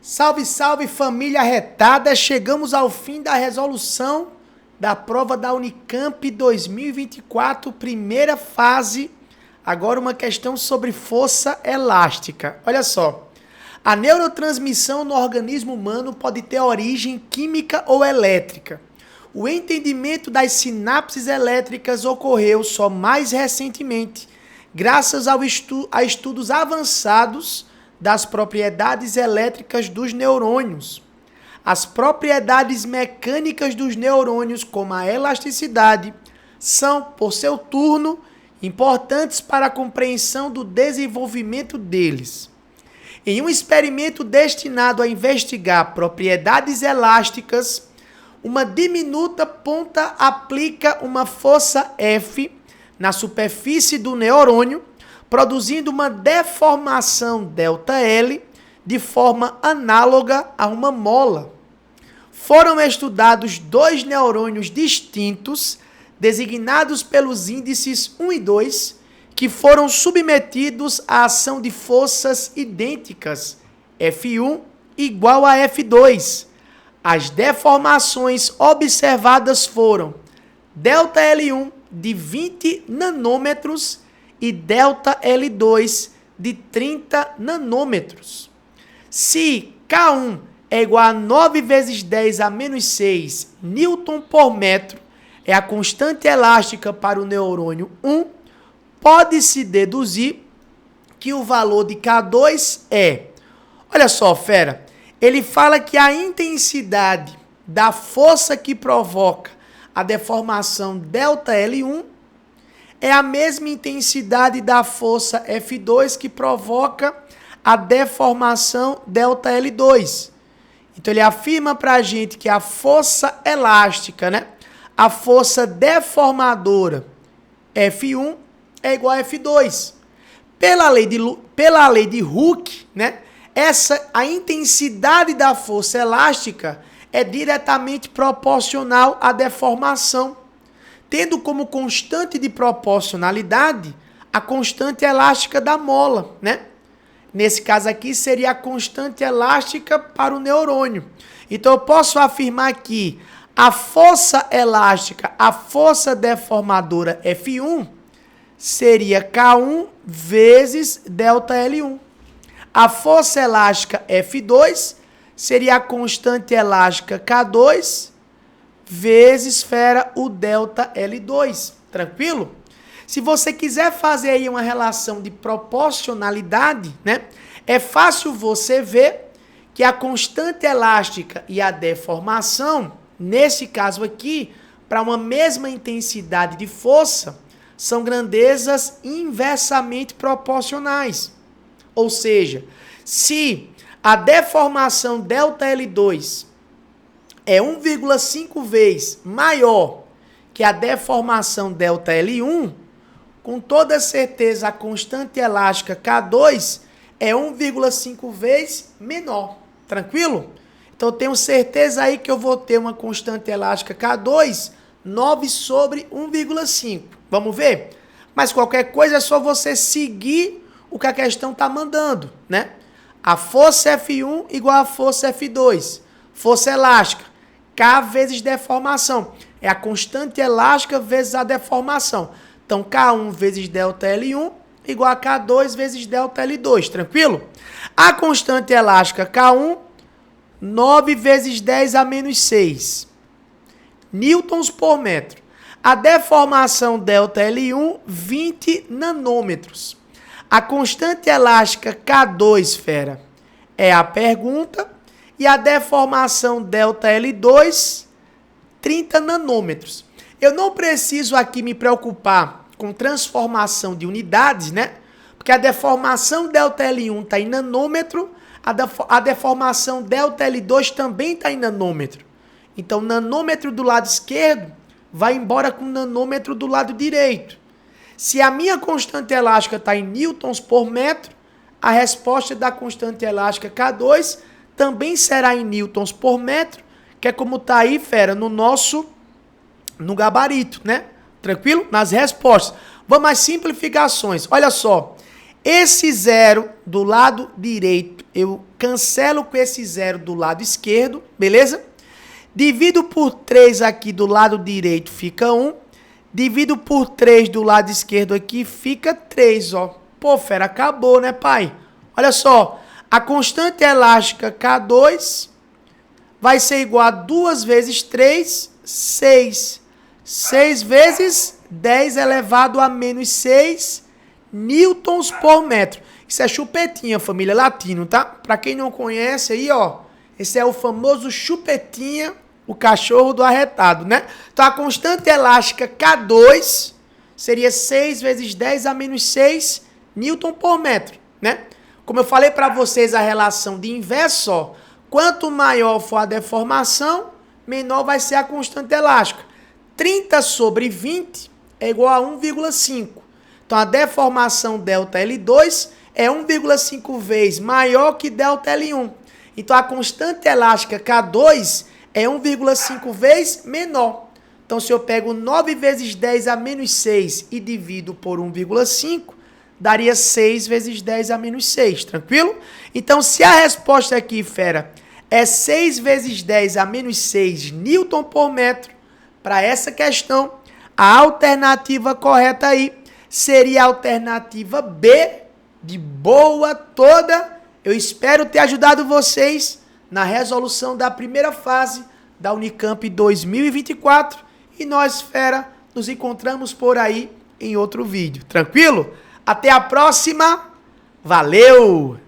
Salve, salve família retada! Chegamos ao fim da resolução da prova da Unicamp 2024, primeira fase. Agora uma questão sobre força elástica. Olha só, a neurotransmissão no organismo humano pode ter origem química ou elétrica. O entendimento das sinapses elétricas ocorreu só mais recentemente, graças a estudos avançados das propriedades elétricas dos neurônios. As propriedades mecânicas dos neurônios, como a elasticidade, são, por seu turno, importantes para a compreensão do desenvolvimento deles. Em um experimento destinado a investigar propriedades elásticas, uma diminuta ponta aplica uma força F na superfície do neurônio, produzindo uma deformação ΔL de forma análoga a uma mola. Foram estudados dois neurônios distintos, designados pelos índices 1 e 2, que foram submetidos à ação de forças idênticas, F1 igual a F2. As deformações observadas foram ΔL1 de 20 nanômetros e ΔL2 de 30 nanômetros. Se K1 é igual a 9 vezes 10 a menos 6 Newton por metro, é a constante elástica para o neurônio 1, pode-se deduzir que o valor de K2 é... Olha só, fera, ele fala que a intensidade da força que provoca a deformação ΔL1 é a mesma intensidade da força F2 que provoca a deformação ΔL2. Então ele afirma para a gente que a força elástica, né, a força deformadora F1 é igual a F2. Pela lei de Hooke, né, a intensidade da força elástica é diretamente proporcional à deformação, tendo como constante de proporcionalidade a constante elástica da mola, né? Nesse caso aqui seria a constante elástica para o neurônio. Então eu posso afirmar que a força elástica, a força deformadora F1 seria K1 vezes ΔL1. A força elástica F2 seria a constante elástica K2 vezes o ΔL2. Tranquilo? Se você quiser fazer aí uma relação de proporcionalidade, né? É fácil você ver que a constante elástica e a deformação, nesse caso aqui, para uma mesma intensidade de força, são grandezas inversamente proporcionais. Ou seja, se a deformação ΔL2 é 1,5 vezes maior que a deformação ΔL1, com toda certeza a constante elástica K2 é 1,5 vezes menor. Tranquilo? Então eu tenho certeza aí que eu vou ter uma constante elástica K2 9 sobre 1,5. Vamos ver? Mas qualquer coisa é só você seguir o que a questão está mandando, né? A força F1 igual a força F2. Força elástica, K vezes deformação. É a constante elástica vezes a deformação. Então, K1 vezes ΔL1 igual a K2 vezes ΔL2. Tranquilo? A constante elástica K1, 9 vezes 10 a menos 6 newtons por metro. A deformação ΔL1, 20 nanômetros. A constante elástica K2, fera, é a pergunta. E a deformação ΔL2, 30 nanômetros. Eu não preciso aqui me preocupar com transformação de unidades, né? Porque a deformação ΔL1 está em nanômetro, a deformação ΔL2 também está em nanômetro. Então, nanômetro do lado esquerdo vai embora com nanômetro do lado direito. Se a minha constante elástica está em newtons por metro, a resposta da constante elástica K2 também será em newtons por metro, que é como está aí, fera, no gabarito, né? Tranquilo? Nas respostas. Vamos às simplificações. Olha só, Esse zero do lado direito, eu cancelo com esse zero do lado esquerdo, beleza? Divido por 3 aqui do lado direito, fica 1. Divido por 3 do lado esquerdo aqui, fica 3, ó. Pô, fera, acabou, né, pai? Olha só, a constante elástica K2 vai ser igual a 2 vezes 3, 6. 6 vezes 10 elevado a menos 6 newtons por metro. Isso é chupetinha, família, latino, tá? Pra quem não conhece aí, ó, esse é o famoso chupetinha, o cachorro do arretado, né? Então, a constante elástica K2 seria 6 vezes 10 a menos 6 newton por metro, né? Como eu falei para vocês, a relação de inverso, ó, quanto maior for a deformação, menor vai ser a constante elástica. 30 sobre 20 é igual a 1,5. Então, a deformação ΔL2 é 1,5 vezes maior que ΔL1. Então, a constante elástica K2 é 1,5 vezes menor. Então, se eu pego 9 vezes 10 a menos 6 e divido por 1,5, daria 6 vezes 10 a menos 6, tranquilo? Então, se a resposta aqui, fera, é 6 vezes 10 a menos 6 newton por metro, para essa questão, a alternativa correta aí seria a alternativa B, de boa toda. Eu espero ter ajudado vocês na resolução da primeira fase da Unicamp 2024. E nós, fera, nos encontramos por aí em outro vídeo. Tranquilo? Até a próxima. Valeu!